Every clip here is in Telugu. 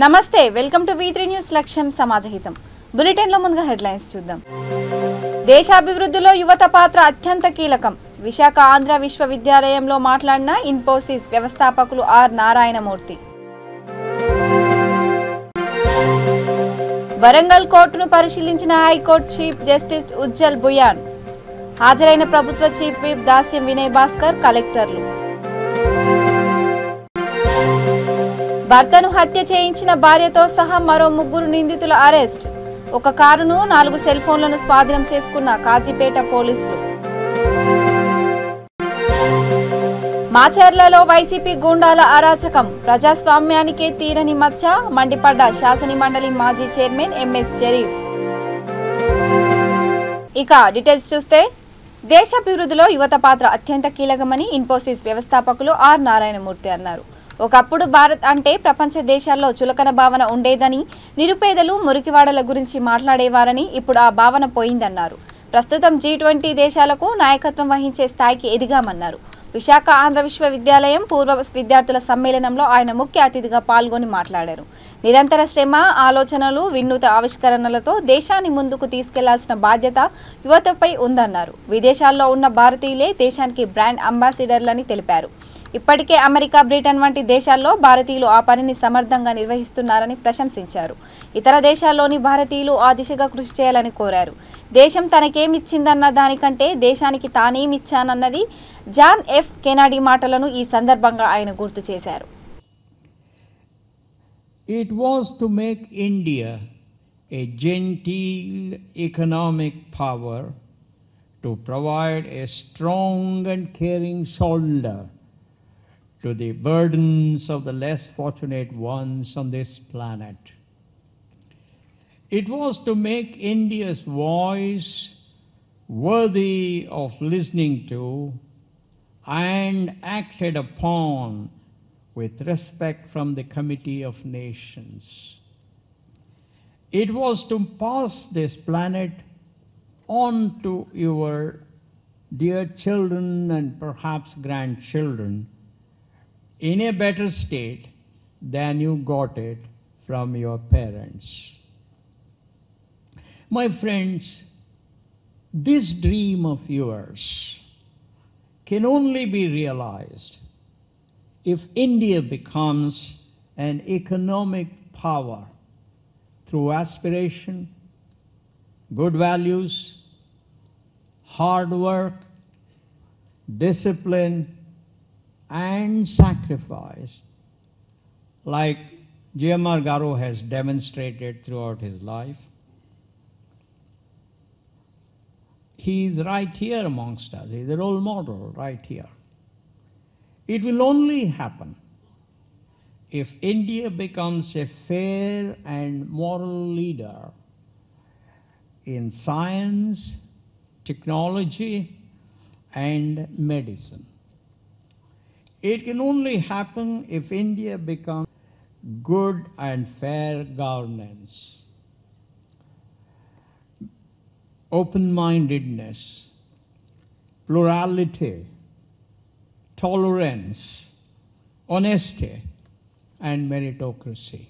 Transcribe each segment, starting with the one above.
నమస్తే వెల్కమ్ టు V3 న్యూస్ లక్ష్యం సమాజహితం బులెటిన్ లో ముందుగా హెడ్లైన్స్ చూద్దాం. దేశాభివృద్ధిలో యువత పాత్ర అత్యంత కీలకం. విశాఖ ఆంధ్ర విశ్వవిద్యాలయంలో మాట్లాడిన ఇన్ఫోసిస్ వ్యవస్థాపకులు ఆర్ నారాయణమూర్తి. వరంగల్ కోర్టును పరిశీలించిన high court chief justice Ujjal Bhuyan. హాజరైన ప్రభుత్వ చీఫ్ విప్ దాస్యం వినయ్ భాస్కర్ కలెక్టర్లు. భర్తను హత్య చేయించిన భార్యతో సహా మరో 3 నిందితుల అరెస్ట్. ఒక కారును 4 సెల్ ఫోన్లను స్వాధీనం చేసుకున్న కాజీపేట పోలీసులు. మాచర్లలో వైసీపీ గూండాల అరాచకం. ప్రజాస్వామ్యానికే తీరని మచ్చ మండిపడ్డ శాసన మండలి మాజీ చైర్మన్ ఎంఎస్ షరీఫ్. ఇక డీటెయిల్స్ చూస్తే దేశాభివృద్ధిలో యువత పాత్ర అత్యంత కీలకమని ఇన్ఫోసిస్ వ్యవస్థాపకులు ఆర్ నారాయణమూర్తి అన్నారు. ఒకప్పుడు భారత్ అంటే ప్రపంచ దేశాల్లో చులకన భావన ఉండేదని, నిరుపేదలు మురికివాడల గురించి మాట్లాడేవారని, ఇప్పుడు ఆ భావన పోయిందన్నారు. ప్రస్తుతం G20 దేశాలకు నాయకత్వం వహించే స్థాయికి ఎదిగామన్నారు. విశాఖ ఆంధ్ర విశ్వవిద్యాలయం పూర్వ విద్యార్థుల సమ్మేళనంలో ఆయన ముఖ్య అతిథిగా పాల్గొని మాట్లాడారు. నిరంతర శ్రమ, ఆలోచనలు, వినూత్న ఆవిష్కరణలతో దేశాన్ని ముందుకు తీసుకెళ్లాల్సిన బాధ్యత యువతపై ఉందన్నారు. విదేశాల్లో ఉన్న భారతీయులే దేశానికి బ్రాండ్ అంబాసిడర్లని తెలిపారు. ఇప్పటికే అమెరికా, బ్రిటన్ వంటి దేశాల్లో భారతీయులు ఆ పనిని సమర్థంగా నిర్వహిస్తున్నారని ప్రశంసించారు. ఇతర దేశాల్లోని భారతీయులు ఆ దిశగా కృషి చేయాలని కోరారు. దేశం తనకేమిచ్చిందన్న దానికంటే దేశానికి తానేమిచ్చానన్నది జాన్ ఎఫ్ కెనడీ మాటలను ఈ సందర్భంగా ఆయన గుర్తు చేశారు. It was to make India a genteel economic power, to provide a strong and caring shoulder to the burdens of the less fortunate ones on this planet. It was to make India's voice worthy of listening to and acted upon with respect from the Committee of Nations. It was to pass this planet on to your dear children and perhaps grandchildren in a better state than you got it from your parents. My friends, this dream of yours can only be realized if India becomes an economic power through aspiration, good values, hard work, discipline, and sacrifice, like G.M.R. Garu has demonstrated throughout his life. He is right here amongst us. He is a role model right here. It will only happen if India becomes a fair and moral leader in science, technology, and medicine. It can only happen if India becomes good and fair governance, open-mindedness, plurality, tolerance, honesty, and meritocracy.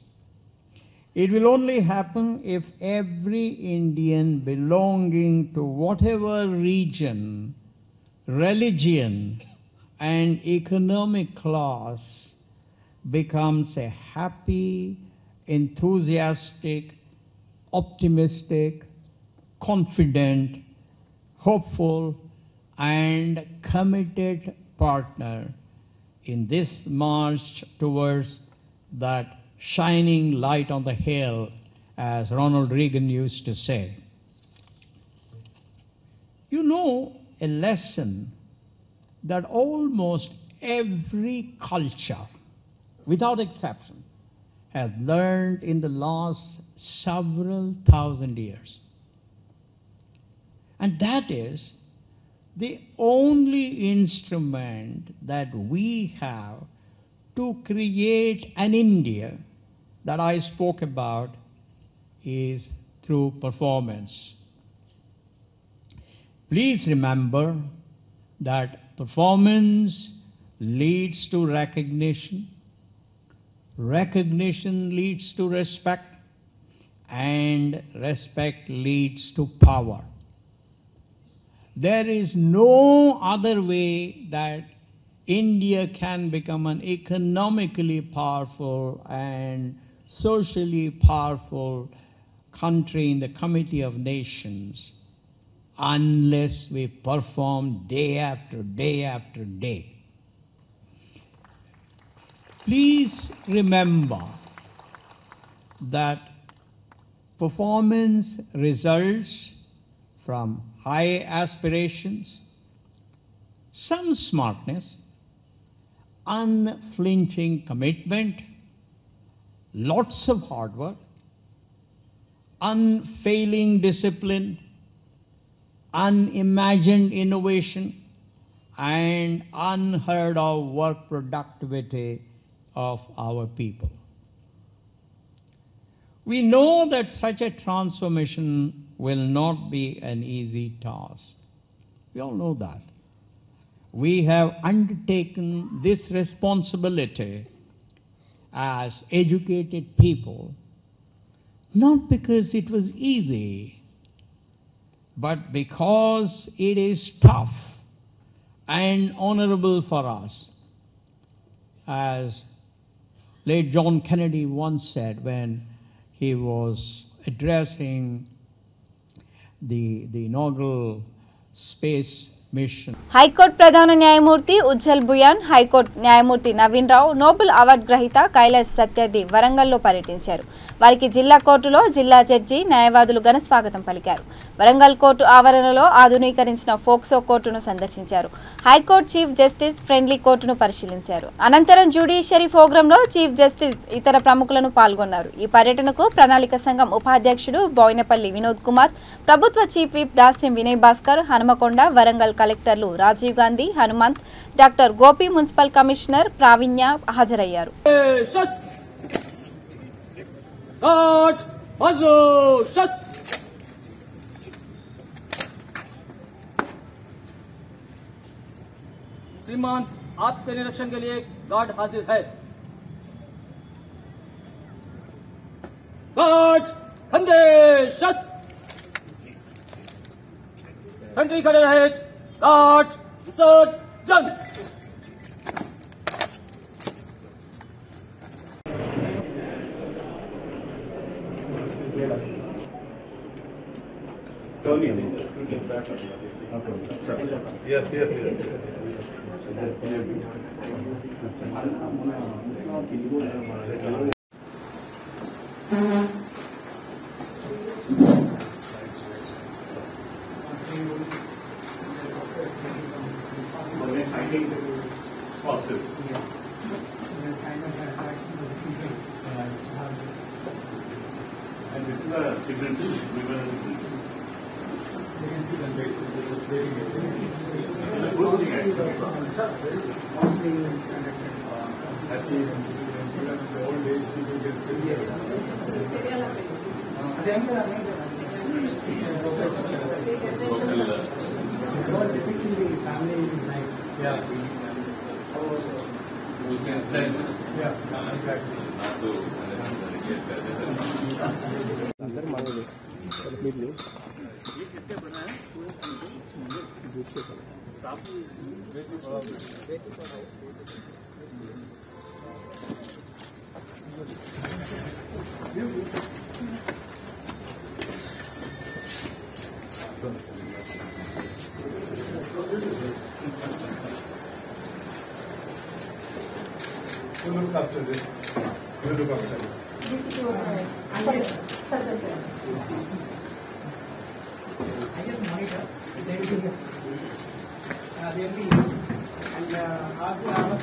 It will only happen if every Indian belonging to whatever region, religion, and economic class becomes a happy, enthusiastic, optimistic, confident, hopeful, and committed partner in this march towards that shining light on the hill, as Ronald Reagan used to say. You know a lesson that almost every culture, without exception, has learned in the last several thousand years. And that is, the only instrument that we have to create an India that I spoke about is through performance. Please remember that performance leads to recognition. recognition leads to respect, and respect leads to power. There is no other way that India can become an economically powerful and socially powerful country in the Committee of Nations unless we perform day after day after day. Please remember that performance results from high aspirations, some smartness, unflinching commitment, lots of hard work, unfailing discipline, unimagined innovation, and unheard of work productivity of our people. We know that such a transformation will not be an easy task. We all know that. We have undertaken this responsibility as educated people, not because it was easy, but because it is tough and honorable for us. As late John Kennedy once said when he was addressing the inaugural space mission. High court ప్రధాన న్యాయమూర్తి ఉజ్జల్ బుయాన్, హైకోర్టు న్యాయమూర్తి నవీన్ రావు, నోబెల్ అవార్డు గ్రహీత కైలాష్ సత్యార్థి వరంగల్లో పర్యటించారు. వారికి జిల్లా కోర్టులో జిల్లా జడ్జి, న్యాయవాదులు ఘన స్వాగతం పలికారు. వరంగల్ కోర్టు ఆవరణలో ఆధునీకరించిన ఫోక్సో కోర్టును సందర్శించారు. హైకోర్టు చీఫ్ జస్టిస్ ఫ్రెండ్లీ కోర్టును పరిశీలించారు. అనంతరం జ్యుడిషియరీ ప్రోగ్రాంలో చీఫ్ జస్టిస్ ఇతర ప్రముఖులను పాల్గొన్నారు. ఈ పర్యటనకు ప్రణాళిక సంఘం ఉపాధ్యక్షుడు బోయినపల్లి వినోద్ కుమార్, ప్రభుత్వ చీఫ్ విప్ దాస్యం వినయ్ భాస్కర్, హనుమకొండ, వరంగల్ కలెక్టర్లు Rajiv Gandhi, Hanumanth, doctor Gopi, municipal commissioner Praveenya హాజరయ్యారు. श्रीमान, आपके निरीक्षण के लिए गार्ड हाजिर है। गार्ड कंधे शस्त्र, सेंट्री खड़े रहे। गार्ड विसर्जन। Yes. And this is a signal we were Who looks after this? You look after this. This was sir. I just monitor. They will be and our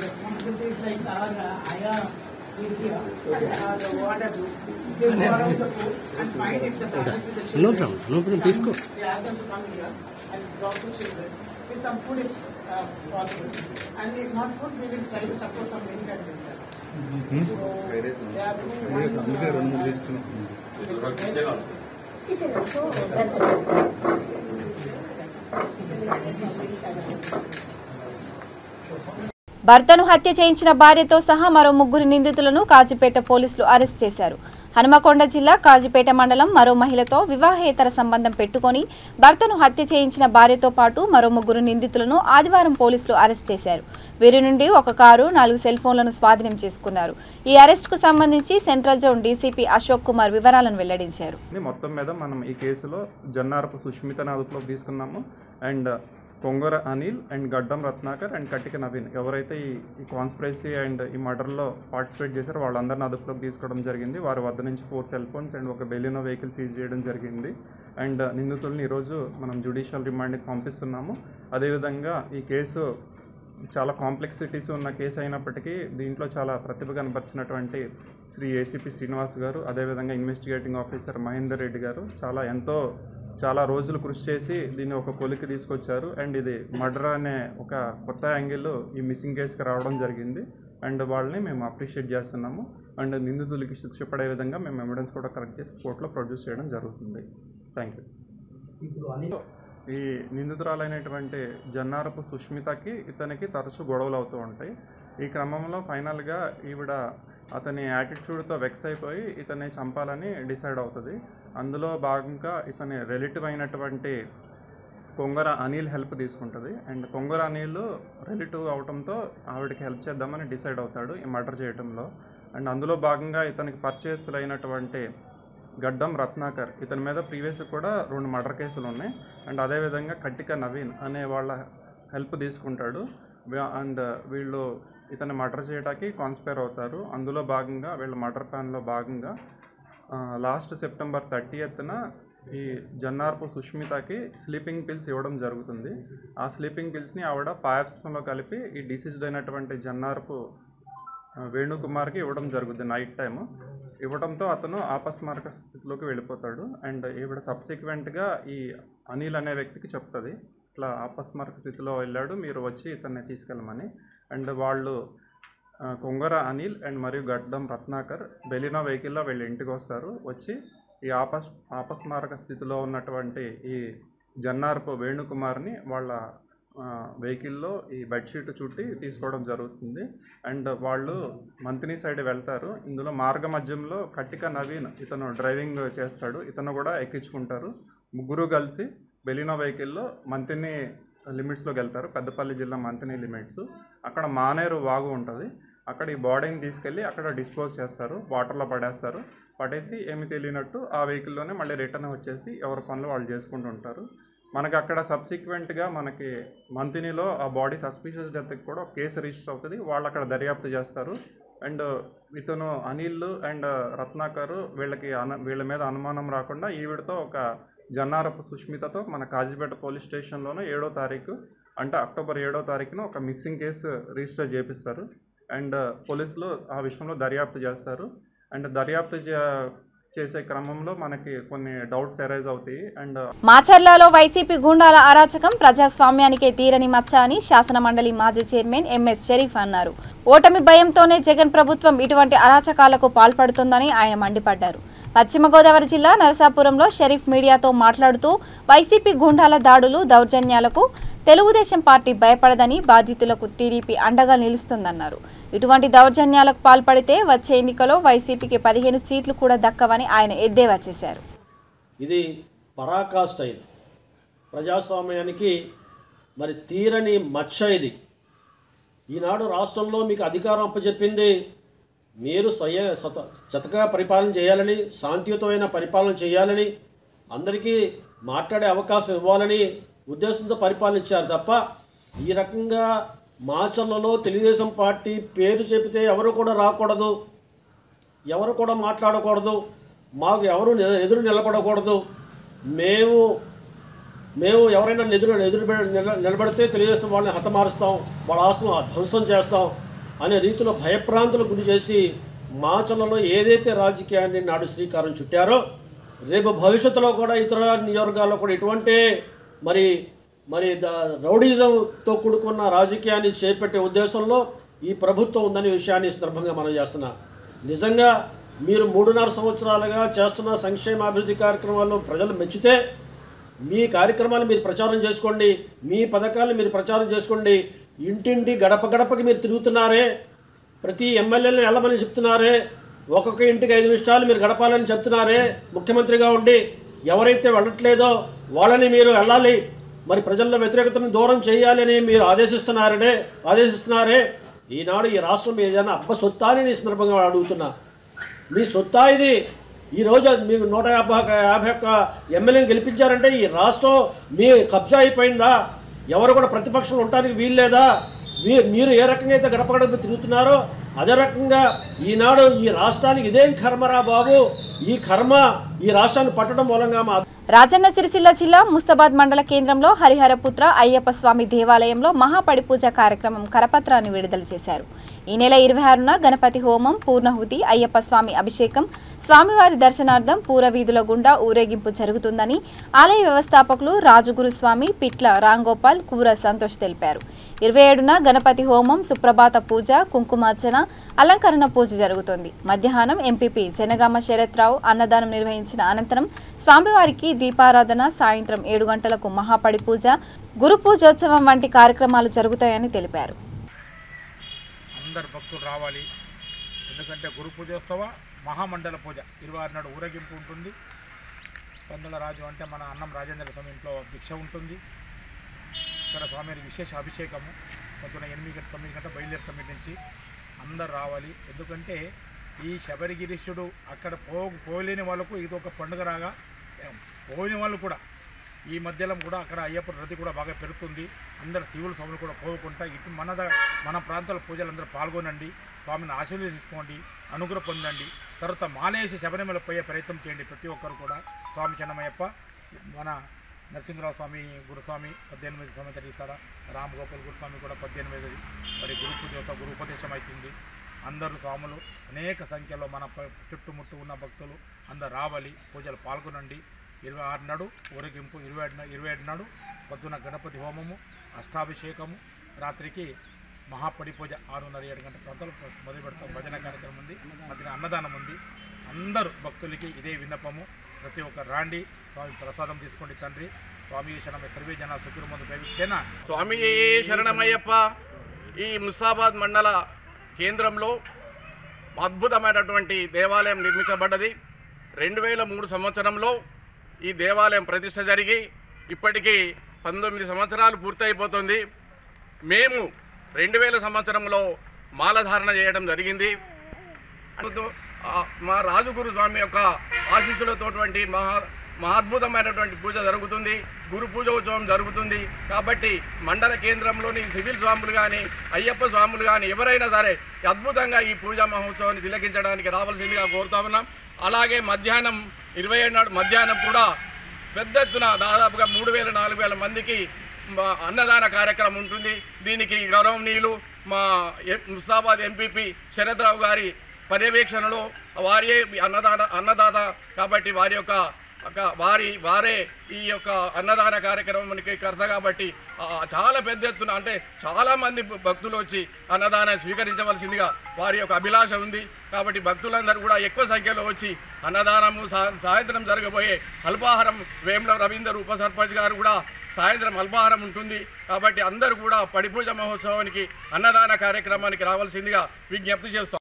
responsibility is like our IR is here. The water they go around the pool and find if the family is the children. No problem. Please go. They ask them to come here and drop the children. If some food is possible, and if not food, we will try to support some any kind of thing. So they are kitchen also. భర్తను హత్య చేయించిన భార్యతో సహా మరో 3 నిందితులను కాజీపేట పోలీసులు అరెస్ట్ చేశారు. హనుమకొండ జిల్లా కాజీపేట మండలం మరో మహిళతో వివాహేతర సంబంధం పెట్టుకొని భర్తను హత్య చేయించిన భార్యతో పాటు మరో 3 నిందితులను ఆదివారం పోలీసులు అరెస్ట్ చేశారు. వీరి నుండి ఒక కారు, 4 సెల్ ఫోన్లను స్వాధీనం చేసుకున్నారు. ఈ అరెస్టుకు సంబంధించి central zone DCP Ashok Kumar వివరాలను వెల్లడించారు. మొత్తం మీద మనం ఈ కేసులో జన్నారపు సుష్మితను అదుపులోకి తీసుకున్నాము. అండ్ కొంగర అనిల్ అండ్ గడ్డం రత్నాకర్ అండ్ కట్టిక నవీన్ ఎవరైతే ఈ కాన్స్పిరసీ అండ్ ఈ మర్డర్లో పార్టిసిపేట్ చేశారో వాళ్ళందరినీ అదుపులోకి తీసుకోవడం జరిగింది. వారి వద్ద నుంచి 4 సెల్ ఫోన్స్ అండ్ ఒక బెలినో వెహికల్ సీజ్ చేయడం జరిగింది. అండ్ నిందితుల్ని ఈరోజు మనం జ్యుడిషియల్ రిమాండ్కి పంపిస్తున్నాము. అదేవిధంగా ఈ కేసు చాలా కాంప్లెక్సిటీస్ ఉన్న కేసు అయినప్పటికీ దీంట్లో చాలా ప్రతిభ కనపరిచినటువంటి శ్రీ ఏసీపీ శ్రీనివాస్ గారు, అదేవిధంగా ఇన్వెస్టిగేటింగ్ ఆఫీసర్ మహేందర్ రెడ్డి గారు చాలా రోజులు కృషి చేసి దీన్ని ఒక కొలికి తీసుకొచ్చారు. అండ్ ఇది మర్డర్ అనే ఒక కొత్త యాంగిల్ ఈ మిస్సింగ్ కేసుకి రావడం జరిగింది. అండ్ వాళ్ళని మేము అప్రిషియేట్ చేస్తున్నాము. అండ్ నిందితులకి శిక్ష పడే విధంగా మేము ఎవిడెన్స్ కూడా కరెక్ట్ చేసి కోర్టులో ప్రొడ్యూస్ చేయడం జరుగుతుంది. Thank you. ఈ నిందితురాలైనటువంటి జన్నారపు సుష్మితకి ఇతనికి తరచూ గొడవలు అవుతూ ఉంటాయి. ఈ క్రమంలో ఫైనల్గా ఈవిడ అతని యాటిట్యూడ్తో వెక్స్ అయిపోయి ఇతన్ని చంపాలని డిసైడ్ అవుతుంది. అందులో భాగంగా ఇతని రిలేటివ్ అయినటువంటి కొంగర అనిల్ హెల్ప్ తీసుకుంటుంది. అండ్ కొంగర అనిల్ రిలేటివ్ అవడంతో ఆవిడకి హెల్ప్ చేద్దామని డిసైడ్ అవుతాడు ఈ మర్డర్ చేయడంలో. అండ్ అందులో భాగంగా ఇతనికి పరిచయస్తులైనటువంటి గడ్డం రత్నాకర్, ఇతని మీద ప్రీవియస్ కూడా 2 మర్డర్ కేసులు ఉన్నాయి. అండ్ అదేవిధంగా కట్టిక నవీన్ అనే వాళ్ళ హెల్ప్ తీసుకుంటాడు. అండ్ వీళ్ళు ఇతన్ని మర్డర్ చేయడానికి కాన్స్పైర్ అవుతారు. అందులో భాగంగా వీళ్ళ మర్డర్ ప్లాన్లో భాగంగా లాస్ట్ సెప్టెంబర్ 30న ఈ జన్నారపు సుష్మితకి స్లీపింగ్ పిల్స్ ఇవ్వడం జరుగుతుంది. ఆ స్లీపింగ్ పిల్స్ని ఆవిడ పాయసంలో కలిపి ఈ డిసీజ్డ్ అయినటువంటి జన్నారపు వేణుకుమార్కి ఇవ్వడం జరుగుతుంది నైట్ టైము. ఇవ్వడంతో అతను ఆపస్మారక స్థితిలోకి వెళ్ళిపోతాడు. అండ్ ఈవిడ సబ్సిక్వెంట్గా ఈ అనిల్ అనే వ్యక్తికి చెప్తుంది, ఇట్లా ఆపస్మారక స్థితిలో వెళ్ళాడు, మీరు వచ్చి ఇతన్ని తీసుకెళ్ళమని. అండ్ వాళ్ళు కొంగర అనిల్ అండ్ మరియు గడ్డం రత్నాకర్ బెలినో వెహికల్లో వీళ్ళ ఇంటికి వస్తారు. వచ్చి ఈ ఆపస్మారక స్థితిలో ఉన్నటువంటి ఈ జన్నారపు వేణుకుమార్ని వాళ్ళ వెహికల్లో ఈ బెడ్షీట్ చుట్టి తీసుకోవడం జరుగుతుంది. అండ్ వాళ్ళు మంతిని సైడ్ వెళ్తారు. ఇందులో మార్గ మధ్యంలో కట్టిక నవీన్ ఇతను డ్రైవింగ్ చేస్తాడు, ఇతను కూడా ఎక్కించుకుంటారు. 3 కలిసి బెలినో వెహికల్లో మంతిని లిమిట్స్లోకి వెళ్తారు. పెద్దపల్లి జిల్లా మంతిని లిమిట్స్. అక్కడ మానేరు వాగు ఉంటుంది. అక్కడ ఈ బాడీని తీసుకెళ్ళి అక్కడ డిస్పోజ్ చేస్తారు, వాటర్లో పడేసి ఏమి తెలియనట్టు ఆ వెహికల్లోనే మళ్ళీ రిటర్న్ వచ్చేసి ఎవరి పనులు వాళ్ళు చేసుకుంటూ ఉంటారు. మనకి అక్కడ సబ్సిక్వెంట్గా మనకి మంతినిలో ఆ బాడీ సస్పీషియస్ డెత్కి కూడా కేసు రిజిస్టర్ అవుతుంది. వాళ్ళు అక్కడ దర్యాప్తు చేస్తారు. అండ్ ఇతను అనిల్ అండ్ రత్నాకరు వీళ్ళ మీద అనుమానం రాకుండా ఈవిడతో ఒక జన్నారపు సుష్మితతో మన కాజీపేట పోలీస్ స్టేషన్లోనే 7వ తారీఖు అంటే అక్టోబర్ 7వ తారీఖున ఒక మిస్సింగ్ కేసు రిజిస్టర్ చేపిస్తారు. అండ్ పోలీసులు ఆ విషయంలో దర్యాప్తు చేస్తారు. అండ్ దర్యాప్తు చేసే క్రమంలో మనకి కొన్ని డౌట్స్ అరైజ్ అవుతాయి. అండ్ మాచర్లలో వైసీపీ గూండాల అరాచకం ప్రజాస్వామ్యానికే తీరని మచ్చ అని శాసన మండలి మాజీ చైర్మన్ ఎంఎస్ షరీఫ్ అన్నారు. ఓటమి భయంతోనే జగన్ ప్రభుత్వం ఇటువంటి అరాచకాలకు పాల్పడుతుందని ఆయన మండిపడ్డారు. పశ్చిమ గోదావరి జిల్లా నరసాపురంలో షరీఫ్ మీడియాతో మాట్లాడుతూ వైసీపీ గూండాల దాడులు, దౌర్జన్యాలకు తెలుగుదేశం పార్టీ భయపడదని, బాధితులకు టీడీపీ అండగా నిలుస్తుందన్నారు. ఇటువంటి దౌర్జన్యాలకు పాల్పడితే వచ్చే ఎన్నికలో వైసీపీకి 15 సీట్లు కూడా దక్కవని ఆయన ఎద్దేవా చేశారు. ఇది పరాకాష్ట, ఇది ప్రజాస్వామ్యానికి మరి తీరని మచ్చ. ఇది ఈనాడు రాష్ట్రంలో మీకు అధికారం అప్పచెప్పింది, మీరు చక్కగా పరిపాలన చేయాలని, శాంతియుతమైన పరిపాలన చేయాలని, అందరికీ మాట్లాడే అవకాశం ఇవ్వాలని ఉద్దేశంతో పరిపాలన ఇచ్చారు తప్ప ఈ రకంగా మాచర్లలో తెలుగుదేశం పార్టీ పేరు చెబితే ఎవరు కూడా రాకూడదు, ఎవరు కూడా మాట్లాడకూడదు, మాకు ఎవరు ఎదురు నిలబడకూడదు, మేము ఎవరైనా నిలబడితే తెలుగుదేశం వాళ్ళని హతమారుస్తాం, వాళ్ళ ఆస్తులను ధ్వంసం చేస్తాం అనే రీతిలో భయప్రాంతులకు గురి చేసి మాచర్లలో ఏదైతే రాజకీయాన్ని నాడు శ్రీకారం చుట్టారో రేపు భవిష్యత్తులో కూడా ఇతర నియోజకవర్గాల్లో కూడా ఇటువంటి మరి రౌడీజంతో కూడుకున్న రాజకీయాన్ని చేపట్టే ఉద్దేశంలో ఈ ప్రభుత్వం ఉందనే విషయాన్ని సందర్భంగా మనం చేస్తున్నా. నిజంగా మీరు 3.5 సంవత్సరాలుగా చేస్తున్న సంక్షేమ అభివృద్ధి కార్యక్రమాలను ప్రజలు మెచ్చితే మీ కార్యక్రమాలు మీరు ప్రచారం చేసుకోండి, మీ పథకాలను మీరు ప్రచారం చేసుకోండి. ఇంటింటి గడప గడపకి మీరు తిరుగుతున్నారే, ప్రతి ఎమ్మెల్యేలను వెళ్ళమని చెప్తున్నారే, ఒక్కొక్క ఇంటికి 5 నిమిషాలు మీరు గడపాలని చెప్తున్నారే, ముఖ్యమంత్రిగా ఉండి ఎవరైతే వెళ్ళట్లేదో వాళ్ళని మీరు వెళ్ళాలి, మరి ప్రజల్లో వ్యతిరేకతను దూరం చేయాలి అని మీరు ఆదేశిస్తున్నారే. ఈనాడు ఈ రాష్ట్రం ఏదైనా అబ్బ సొత్తా అని ఈ సందర్భంగా అడుగుతున్నా. మీ సొత్తా ఇది? ఈరోజు మీకు 151 ఎమ్మెల్యేని గెలిపించారంటే ఈ రాష్ట్రం మీ కబ్జా అయిపోయిందా? ఎవరు కూడా ప్రతిపక్షంలో ఉండడానికి వీల్లేదా? మీరు ఏ రకంగా అయితే గడప గడప తిరుగుతున్నారో అదే రకంగా ఈనాడు ఈ రాష్ట్రానికి ఇదేం కర్మరా బాబు, ఈ కర్మ ఈ రాష్ట్రాన్ని పట్టడం మూలంగా మా రాజన్న సిరిసిల్ల జిల్లా ముస్తాబాద్ మండల కేంద్రంలో హరిహరపుత్ర అయ్యప్ప స్వామి దేవాలయంలో మహాపడి పూజ కార్యక్రమం కరపత్రాన్ని విడుదల చేశారు. ఈ నెల 26న గణపతి హోమం, పూర్ణహుతి, అయ్యప్ప స్వామి అభిషేకం, స్వామివారి దర్శనార్థం పూరవీధుల గుండా ఊరేగింపు జరుగుతుందని ఆలయ వ్యవస్థాపకులు రాజుగురుస్వామి, పిట్ల రాంగోపాల్, కూర సంతోష్ తెలిపారు. 27న గణపతి హోమం, సుప్రభాత పూజ, కుంకుమార్చన, అలంకరణ పూజ జరుగుతుంది. మధ్యాహ్నం ఎంపీపీ జనగామ శరత్రావు అన్నదానం నిర్వహించిన అనంతరం స్వామివారికి దీపారాధన, సాయంత్రం 7 గంటలకు మహాపడి పూజ, గురు పూజోత్సవం వంటి కార్యక్రమాలు జరుగుతాయని తెలిపారు. అందరు భక్తులు రావాలి, ఎందుకంటే గురు పూజోత్సవ మహామండల పూజ 26 నాడు ఊరేగింపు ఉంటుంది. పందుల రాజు అంటే మన అన్నం రాజేంద్ర స్వామి ఇంట్లో భిక్ష ఉంటుంది. ఇక్కడ స్వామికి విశేష అభిషేకము పొద్దున 8-9 గంటల బయలుదేరి కమిటీ నుంచి అందరు రావాలి. ఎందుకంటే ఈ శబరిగిరీశుడు అక్కడ పోలేని వాళ్ళకు ఇది ఒక పండుగ రాగా, పోయిన వాళ్ళు కూడా ఈ మధ్యలో కూడా అక్కడ అయ్యప్ప రతి కూడా బాగా పెరుగుతుంది. అందరు శివుల స్వాములు కూడా పోకుండా ఇటు మన ప్రాంతాల పూజలు అందరూ పాల్గొనండి, స్వామిని ఆశీర్వదించుకోండి, అనుగ్రహం పొందండి. తర్వాత మాలేసి శబరిమల పోయే ప్రయత్నం చేయండి ప్రతి ఒక్కరు కూడా. స్వామి చెన్నమయ్యప్ప, మన నరసింహరావు స్వామి గురుస్వామి 18 సంవత్సరాలు ఇస్తారా, రామ్ గోపాల్ గురుస్వామి కూడా 18. మరి గురు పూజ గురు ఉపదేశం అవుతుంది. అందరూ స్వాములు అనేక సంఖ్యలో మన చుట్టుముట్టు ఉన్న భక్తులు అందరు రావాలి, పూజలు పాల్గొనండి. 26 నాడు ఊరేగింపు, 27 నాడు పొద్దున గణపతి హోమము, అష్టాభిషేకము, రాత్రికి మహాపడి పూజ 6:30-7 గంటల ప్రాంతాలు మొదలు పెడతాం. భజన కార్యక్రమం ఉంది, మధ్యన అన్నదానం ఉంది. అందరూ భక్తులకి ఇదే విన్నపము, ప్రతి ఒక్కరు రాండి, స్వామి ప్రసాదం తీసుకోండి. తండ్రి స్వామి శరణమయ్య, సర్వే జన సుఖిరమందు భవిష్యేనా. స్వామి శరణమయ్యప్ప. ఈ ముస్తాబాద్ మండల కేంద్రంలో అద్భుతమైనటువంటి దేవాలయం నిర్మించబడ్డది. 2003 సంవత్సరంలో ఈ దేవాలయం ప్రతిష్ట జరిగి ఇప్పటికీ 19 సంవత్సరాలు పూర్తయిపోతుంది. మేము 2000 సంవత్సరంలో మాలధారణ చేయడం జరిగింది. మా రాజుగురు స్వామి యొక్క ఆశీస్సులతోటువంటి మహాద్భుతమైనటువంటి పూజ జరుగుతుంది. గురు పూజోత్సవం జరుగుతుంది. కాబట్టి మండల కేంద్రంలోని సివిల్ స్వాములు కానీ, అయ్యప్ప స్వాములు కానీ ఎవరైనా సరే అద్భుతంగా ఈ పూజా మహోత్సవాన్ని తిలకించడానికి రావాల్సిందిగా కోరుతా ఉన్నాం. అలాగే మధ్యాహ్నం 27 నాడు మధ్యాహ్నం కూడా పెద్ద ఎత్తున దాదాపుగా 3000-4000 మందికి అన్నదాన కార్యక్రమం ఉంటుంది. దీనికి గౌరవనీయులు మా ముస్తాబాద్ ఎంపీపీ శరత్రావు గారి పర్యవేక్షణలో వారే అన్నదాత కాబట్టి వారే ఈ యొక్క అన్నదాన కార్యక్రమానికి కర్త కాబట్టి చాలా పెద్ద ఎత్తున అంటే చాలామంది భక్తులు వచ్చి అన్నదానం స్వీకరించవలసిందిగా వారి యొక్క అభిలాష ఉంది. కాబట్టి భక్తులందరూ కూడా ఎక్కువ సంఖ్యలో వచ్చి అన్నదానము సాయంత్రం జరగబోయే అల్పాహారం వేముల రవీందర్ ఉప సర్పంచ్ గారు కూడా సాయంత్రం అల్పాహారం ఉంటుంది. కాబట్టి అందరూ కూడా పడిపూజ మహోత్సవానికి అన్నదాన కార్యక్రమానికి రావాల్సిందిగా విజ్ఞప్తి చేస్తాం.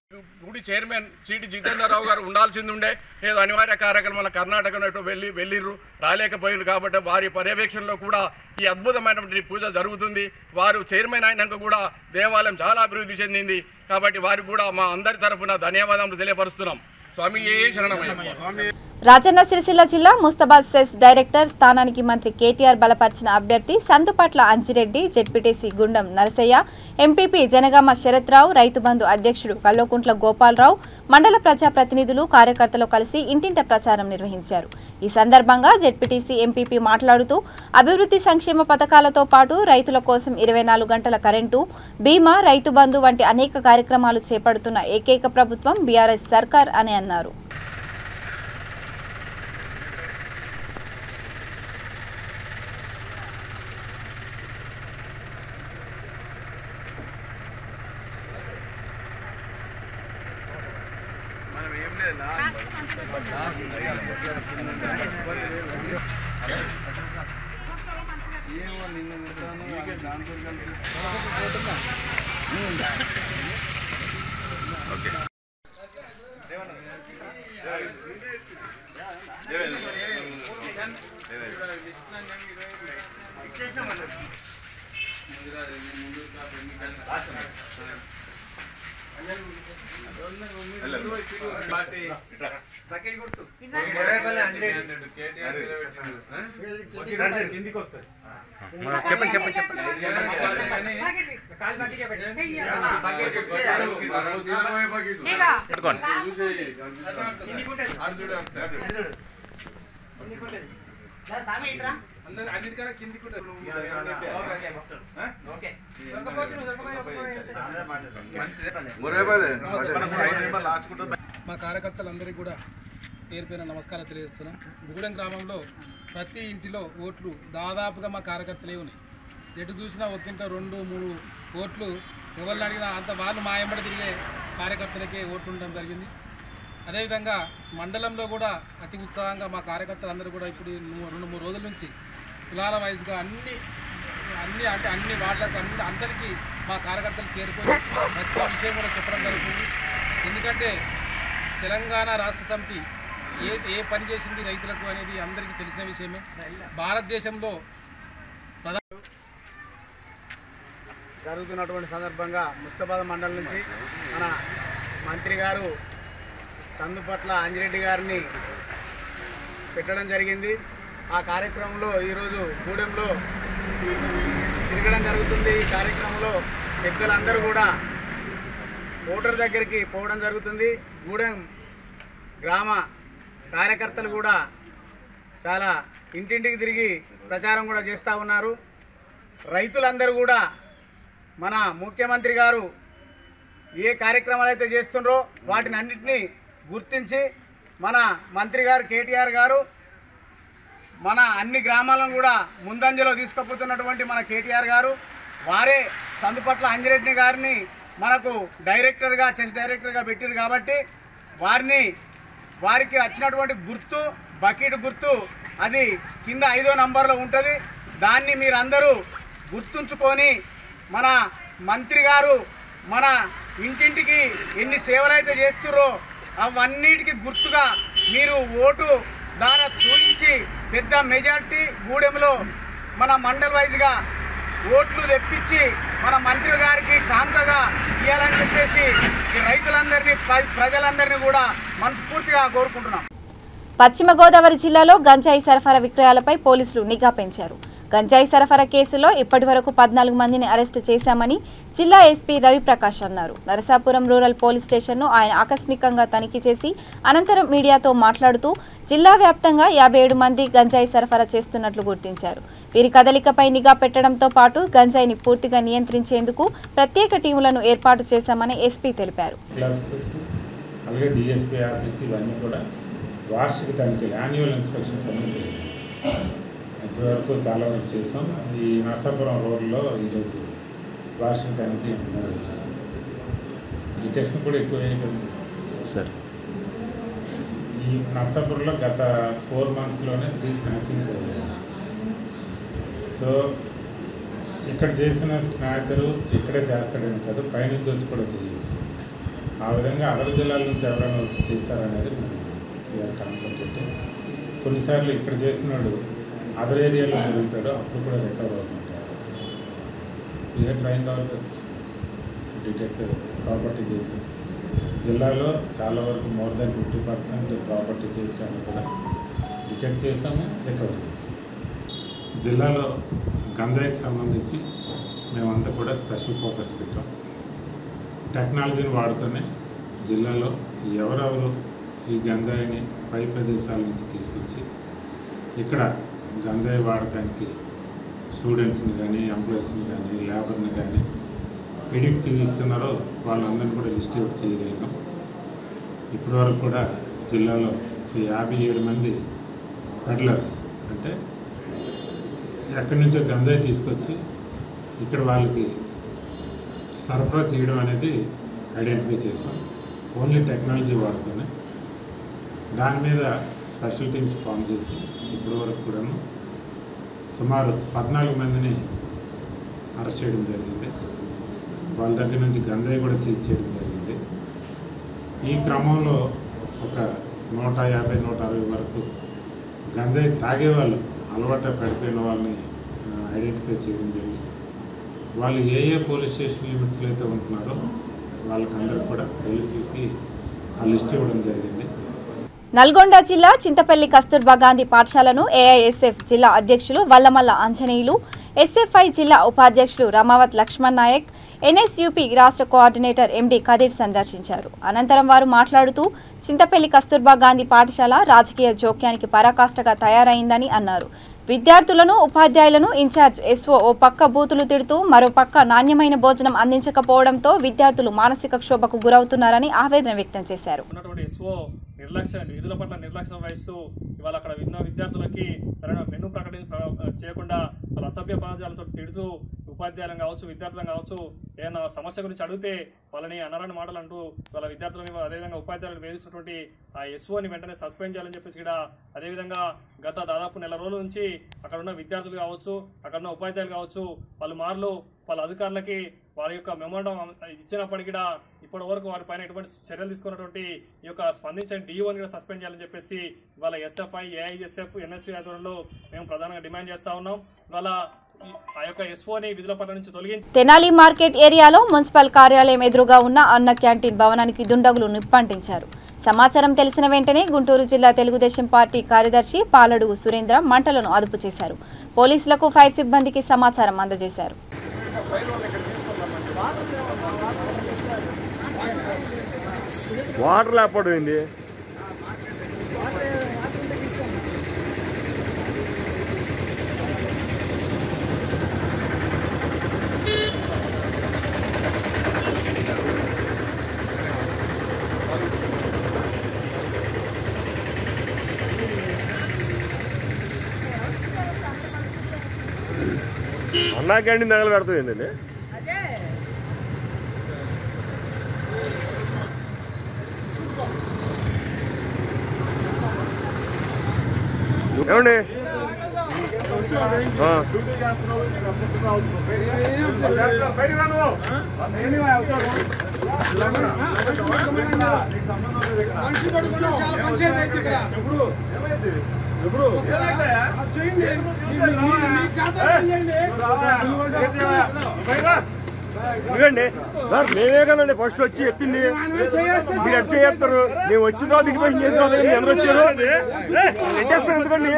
గుడి చైర్మన్ చీటి జితేంద్రరావు గారు ఉండాల్సింది ఉండే, ఏదో అనివార్య కార్యక్రమాల కర్ణాటక వెళ్ళిర్రు, రాలేకపోయింది. కాబట్టి వారి పర్యవేక్షణలో కూడా ఈ అద్భుతమైనటువంటి పూజ జరుగుతుంది. వారు చైర్మన్ అయినాక కూడా దేవాలయం చాలా అభివృద్ధి చెందింది. కాబట్టి వారికి కూడా మా అందరి తరఫున ధన్యవాదాలు తెలియపరుస్తున్నాం. స్వామి శరణమయ్య. రాజన్న సిరిసిల్ల జిల్లా ముస్తాబాద్ సెస్ డైరెక్టర్ స్థానానికి మంత్రి కేటీఆర్ బలపరిచిన అభ్యర్థి సందుపట్ల అంజిరెడ్డి, జెడ్పీటీసీ గుండం నరసయ్య, ఎంపీపీ జనగామ శరత్రావు, రైతు బంధు అధ్యక్షుడు కల్లోకుంట్ల గోపాలరావు, మండల ప్రజాప్రతినిధులు, కార్యకర్తలు కలిసి ఇంటింట ప్రచారం నిర్వహించారు. ఈ సందర్భంగా జెడ్పీటీసీ ఎంపీపీ మాట్లాడుతూ అభివృద్ధి సంక్షేమ పథకాలతో పాటు రైతుల కోసం 24 గంటల కరెంటు, బీమా, రైతు బంధు వంటి అనేక కార్యక్రమాలు చేపడుతున్న ఏకైక ప్రభుత్వం బీఆర్ఎస్ సర్కార్ అని అన్నారు. అన్నిటికన్నా కిందికి మా కార్యకర్తలందరికీ కూడా పేరు పేరున నమస్కారం తెలియజేస్తున్నాం. గూడెం గ్రామంలో ప్రతి ఇంటిలో ఓట్లు దాదాపుగా మా కార్యకర్తలే ఉన్నాయి. ఎటు చూసినా ఒక్కింట 2-3 ఓట్లు ఎవరిని అడిగినా అంత వాళ్ళు మా ఎంబడి తిరిగే కార్యకర్తలకే ఓట్లు ఉండడం జరిగింది. అదేవిధంగా మండలంలో కూడా అతి ఉత్సాహంగా మా కార్యకర్తలందరూ కూడా ఇప్పుడు 2-3 రోజుల నుంచి కులాల వైజ్గా అన్ని వార్డులకు అందరికీ మా కార్యకర్తలు చేరుకొని ప్రతి విషయం కూడా చెప్పడం జరుగుతుంది. ఎందుకంటే తెలంగాణ రాష్ట్ర సమితి ఏ పని చేసింది రైతులకు అనేది అందరికీ తెలిసిన విషయమే. భారతదేశంలో జరుగుతున్నటువంటి సందర్భంగా ముస్తాబాద్ మండలం నుంచి మన మంత్రి గారు సందుపట్ల అంజిరెడ్డి గారిని పెట్టడం జరిగింది. ఆ కార్యక్రమంలో ఈరోజు గూడెంలో తిరగడం జరుగుతుంది. ఈ కార్యక్రమంలో పెద్దలందరూ కూడా ఓటర్ దగ్గరికి పోవడం జరుగుతుంది. గూడెం గ్రామ కార్యకర్తలు కూడా చాలా ఇంటింటికి తిరిగి ప్రచారం కూడా చేస్తూ ఉన్నారు. రైతులందరూ కూడా మన ముఖ్యమంత్రి గారు ఏ కార్యక్రమాలు అయితే చేస్తుండ్రో వాటిని అన్నింటినీ గుర్తించి మన మంత్రి గారు కేటీఆర్ గారు మన అన్ని గ్రామాలను కూడా ముందంజలో తీసుకుపోతున్నటువంటి మన కేటీఆర్ గారు వారే సందుపట్ల అంజిరెడ్డి గారిని మనకు డైరెక్టర్గా చెస్ డైరెక్టర్గా పెట్టారు కాబట్టి వారికి వచ్చినటువంటి గుర్తు బకెట్ గుర్తు అది కింద 5వ నంబర్లో ఉంటుంది. దాన్ని మీరందరూ గుర్తుంచుకొని మన మంత్రి గారు మన ఇంటింటికి ఎన్ని సేవలైతే చేస్తున్నారో అవన్నిటికీ గుర్తుగా మీరు ఓటు ద్వారా చూపించి పెద్ద మెజార్టీ గూడెంలో మన మండల్ వైజ్గా ఓట్లు తెప్పించి మన మంత్రి గారికి కాంతగా ఇవ్వాలని చెప్పేసి రైతులందరినీ ప్రజలందరినీ కూడా మనస్ఫూర్తిగా కోరుకుంటున్నాం. పశ్చిమ గోదావరి జిల్లాలో గంజాయి సరఫరా విక్రయాలపై పోలీసులు నిఘా పెంచారు. గంజాయి సరఫరా కేసులో ఇప్పటివరకు 14 మందిని అరెస్టు చేశామని జిల్లా ఎస్పీ రవిప్రకాష్ అన్నారు. నరసాపురం రూరల్ పోలీస్ స్టేషన్ను ఆయన ఆకస్మికంగా తనిఖీ చేసి అనంతరం మీడియాతో మాట్లాడుతూ జిల్లా వ్యాప్తంగా 57 మంది గంజాయి సరఫరా చేస్తున్నట్లు గుర్తించారు. వీరి కదలికపై నిఘా పెట్టడంతో పాటు గంజాయిని పూర్తిగా నియంత్రించేందుకు ప్రత్యేక టీములను ఏర్పాటు చేశామని ఎస్పీ తెలిపారు. అలాగే డిఎస్పీ ఆఫీస్ ఇవన్నీ కూడా వార్షిక తనిఖీలు యాన్యువల్ ఇన్స్పెక్షన్స్ అన్నీ చేయాలి. ఇప్పటివరకు చాలా వరకు చేసాం. ఈ నరసాపురం రోడ్లో ఈరోజు వార్షిక తనిఖీ నిర్వహిస్తాం. డిటెక్షన్ కూడా ఎక్కువ సార్. ఈ నరసాపురంలో గత 4 monthsలోనే 3 స్నాచింగ్స్ అయ్యాయి. సో ఇక్కడ చేసిన స్నాచరు ఇక్కడే చేస్తాడని కాదు, పైనుంచి వచ్చి కూడా చేయొచ్చు. ఆ విధంగా అదర్ జిల్లాల నుంచి ఎవరైనా వచ్చి చేశారనేది మేము కాన్సెప్ట్ పెట్టి కొన్నిసార్లు ఇక్కడ చేసినాడు అదర్ ఏరియాలో జరుగుతాడు, అప్పుడు కూడా రికవర్ అవుతుంటాడు. We're trying our best to detect property cases. జిల్లాలో చాలా వరకు మోర్ దెన్ 50% ప్రాపర్టీ కేసులను కూడా డిటెక్ట్ చేసాము, రికవర్ చేసాము. జిల్లాలో గంజాయికి సంబంధించి మేమంతా కూడా స్పెషల్ ఫోకస్ పెట్టాం. టెక్నాలజీని వాడుకొని జిల్లాలో ఎవరెవరు ఈ గంజాయిని పై ప్రదేశాల నుంచి తీసుకొచ్చి ఇక్కడ గంజాయి వాడకానికి స్టూడెంట్స్ని కానీ ఎంప్లాయీస్ని కానీ లేబర్ని కానీ ఎడిక్ట్ చేయిస్తున్నారో వాళ్ళందరినీ కూడా లిస్ట్ అవుట్ చేయగలిగాం. ఇప్పటివరకు కూడా జిల్లాలో 57 మంది పెడ్లర్స్ అంటే ఎక్కడి నుంచో గంజాయి తీసుకొచ్చి ఇక్కడ వాళ్ళకి సరఫరా చేయడం అనేది ఐడెంటిఫై చేసాం. ఓన్లీ టెక్నాలజీ వాడుకొని దాని మీద స్పెషల్ టీమ్స్ ఫామ్ చేసి ఇప్పటివరకు కూడాను సుమారు 14 మందిని అరెస్ట్ చేయడం జరిగింది. వాళ్ళ దగ్గర నుంచి గంజాయి కూడా సీజ్ చేయడం జరిగింది. ఈ క్రమంలో ఒక 150-160 వరకు గంజాయి తాగేవాళ్ళు అలవాటు పడిపోయిన వాళ్ళని ఐడెంటిఫై చేయడం జరిగింది. వాళ్ళు ఏ పోలీస్ స్టేషన్ లిమిట్స్లో అయితే ఉంటున్నారో వాళ్ళకందరికి కూడా పోలీసులకి ఆ లిస్ట్ ఇవ్వడం జరిగింది. నల్గొండ జిల్లా చింతపల్లి కస్తూర్బా గాంధీ పాఠశాలను ఏఐఎస్ఎఫ్ జిల్లా అధ్యక్షులు వల్లమల్ల ఆంజనేయులు, ఎస్ఎఫ్ఐ జిల్లా ఉపాధ్యక్షులు రమావత్ లక్ష్మణ్ నాయక్, ఎన్ఎస్యూపీ రాష్ట్ర కోఆర్డినేటర్ ఎండి కదీర్ సందర్శించారు. అనంతరం వారు మాట్లాడుతూ చింతపల్లి కస్తూర్బా గాంధీ పాఠశాల రాజకీయ జోక్యానికి పరాకాష్ఠగా తయారైందని అన్నారు. విద్యార్థులను ఉపాధ్యాయులను ఇన్ఛార్జ్ ఎస్ఓ ఓ పక్క బూతులు తిడుతూ మరో పక్క నాణ్యమైన భోజనం అందించకపోవడంతో విద్యార్థులు మానసిక క్షోభకు గురవుతున్నారని ఆవేదన వ్యక్తం చేశారు. విధుల పట్ల నిర్లక్ష్యం వహిస్తూ ఇవాళ అక్కడ విన్న విద్యార్థులకి సరైన మెను ప్రకటన చేయకుండా వాళ్ళ అసభ్య పదాలతో తిడుతూ ఉపాధ్యాయులను కావచ్చు విద్యార్థులను కావచ్చు ఏదైనా సమస్య గురించి అడిగితే వాళ్ళని అనరాని మాటలు అంటూ వాళ్ళ విద్యార్థులని అదేవిధంగా ఉపాధ్యాయులను వేధిస్తున్నటువంటి ఆ ఎస్ఓని వెంటనే సస్పెండ్ చేయాలని చెప్పేసి కూడా అదేవిధంగా గత దాదాపు నెల రోజుల నుంచి అక్కడ ఉన్న విద్యార్థులు కావచ్చు అక్కడ ఉన్న ఉపాధ్యాయులు కావచ్చు పలుమార్లు వాళ్ళ అధికారులకి వారి యొక్క మెమోరాండం ఇచ్చినప్పటికీ కూడా ఇప్పటి వరకు వారిపైన ఎటువంటి చర్యలు తీసుకున్నటువంటి ఈ యొక్క స్పందించిన డిఓని కూడా సస్పెండ్ చేయాలని చెప్పేసి ఇవాళ ఎస్ఎఫ్ఐ ఏఐఎస్ఎఫ్ ఎన్ఎస్సీ ఆధ్వర్యంలో మేము ప్రధానంగా డిమాండ్ చేస్తా ఉన్నాం. ఇవాళ ఆ యొక్క ఎస్ఓని విధుల పట్ల నుంచి తొలగించి తెనాలి మార్కెట్ ఏరియాలో మున్సిపల్ కార్యాలయం ఎదురుగా ఉన్న అన్న క్యాంటీన్ భవనానికి దుండగులు నిప్పంటించారు. సమాచారం తెలిసిన వెంటనే గుంటూరు జిల్లా తెలుగుదేశం పార్టీ కార్యదర్శి పాలడుగు సురేంద్ర మంటలను అదుపు చేశారు. పోలీసులకు ఫైర్ సిబ్బందికి సమాచారం అందజేశారు. వాటర్ లేకపోయింది. అన్నా క్యాంటీన్ తగల పెడుతుంది. ఏమండి ఎందుకండి సార్ మేమే కదండి ఫస్ట్ వచ్చి చెప్పింది మీరు ఎట్ చేస్తారు. మేము వచ్చిన తర్వాత దిగిపోయి చేసిన తర్వాత ఎవరు వచ్చారు ఎట్టేస్తారు ఎందుకండి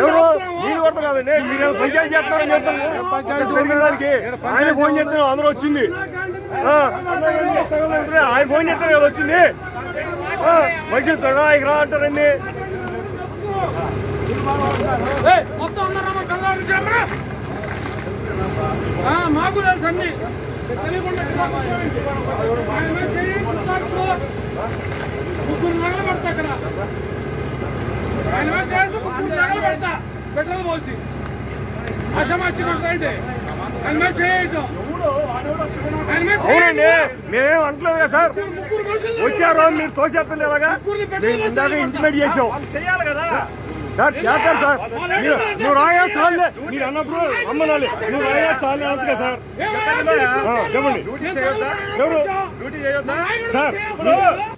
ఎవరు మీరు కొడతారు కాదండి. మీరు పంచాయతీ చేస్తారని చెప్తాను పంచాయతీ ఆయన ఫోన్ చేస్తారు అందరూ వచ్చింది ఆయన ఫోన్ చేస్తారు కదా వచ్చింది మనుషులు ఇక రా అంటారండి. మాకు తెలుసు అన్ని ముగ్గురు నగలు పడతా అక్కడ ఆయన చేస్తే ముగ్గురు నగలు పెడతా పెట్రోల్ పోసి అసమాచి కొడతాంటే ఆయన మీద చేయటం అవునండి మేమేం అంటలేదు కదా సార్. వచ్చారు మీరు తోసేస్తుంది ఎలాగా ఇందాక ఇంటిమేట్ చేసాం సార్ చేస్తారు సార్. నువ్వు రాయా చాలే మీరు అన్నప్పుడు అమ్మనాలి నువ్వు రాయా చాలే అంతగా సార్ చెప్పండి ఎవరు సార్.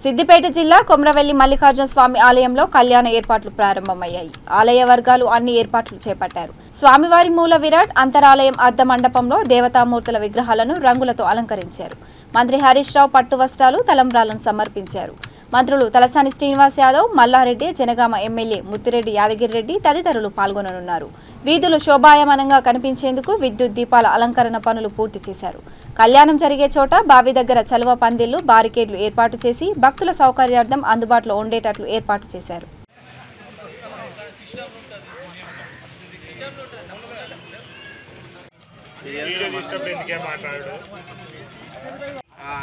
సిద్దిపేట జిల్లా కొమ్రవెల్లి మల్లికార్జున స్వామి ఆలయంలో కళ్యాణ ఏర్పాట్లు ప్రారంభమయ్యాయి. ఆలయ వర్గాలు అన్ని ఏర్పాట్లు చేపట్టారు. స్వామివారి మూల విరాట్ అంతరాలయం అర్ధ మండపంలో దేవతామూర్తుల విగ్రహాలను రంగులతో అలంకరించారు. మంత్రి హరీష్ రావు పట్టు వస్త్రాలు తలంబ్రాలను సమర్పించారు. మంత్రులు తలసాని శ్రీనివాస్ యాదవ్, మల్లారెడ్డి, జనగామ ఎమ్మెల్యే ముత్తిరెడ్డి యాదగిరిరెడ్డి తదితరులు పాల్గొననున్నారు. వీధులు శోభాయమానంగా కనిపించేందుకు విద్యుత్ దీపాల అలంకరణ పనులు పూర్తి చేశారు. కళ్యాణం జరిగే చోట బావి దగ్గర చలువ పందిళ్లు, బారికేడ్లు ఏర్పాటు చేసి భక్తుల సౌకర్యార్థం అందుబాటులో ఉండేటట్లు ఏర్పాటు చేశారు.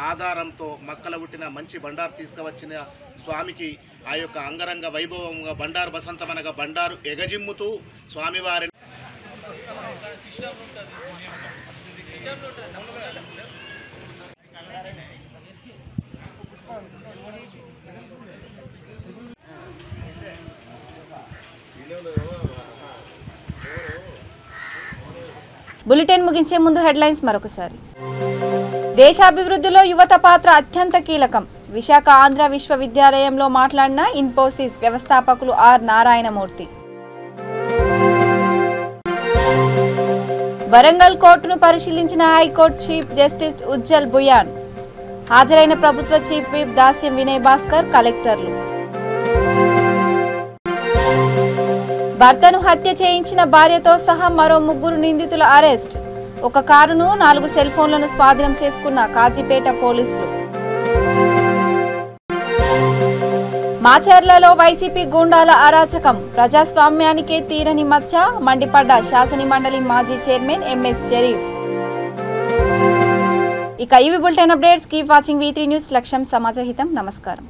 ఆధారంతో మక్కల పుట్టిన మంచి బండారు తీసుకువచ్చిన స్వామికి ఆ యొక్క అంగరంగ వైభవంగా బండారు బసంతమనగా బండారు ఎగజిమ్ముతూ స్వామివారి బులెటిన్ ముగించే ముందు హెడ్లైన్స్ మరొకసారి. దేశాభివృద్ధిలో యువత పాత్ర అత్యంత కీలకం. విశాఖ ఆంధ్ర విశ్వవిద్యాలయంలో మాట్లాడిన ఇన్ఫోసిస్ వ్యవస్థాపకులు ఆర్ నారాయణమూర్తి. వరంగల్ కోర్టును పరిశీలించిన high court chief justice Ujjal Bhuyan. హాజరైన ప్రభుత్వ చీఫ్ విప్ దాస్యం వినయ్ భాస్కర్, కలెక్టర్లు. భర్తను హత్య చేయించిన భార్యతో సహా మరో 3 నిందితుల అరెస్ట్. ఒక కారును 4 సెల్ ఫోన్లను స్వాధీనం చేసుకున్న కాజీపేట పోలీసులు. మాచర్లలో వైసీపీ గూండాల అరాచకం. ప్రజాస్వామ్యానికే తీరని మచ్చ మండిపడ్డ శాసన మండలి మాజీ చైర్మన్ ఎంఎస్ షరీఫ్. ఇక ఇవి bulletin updates. Keep watching V3 news. లక్ష్యం సమాజహితం. నమస్కారం.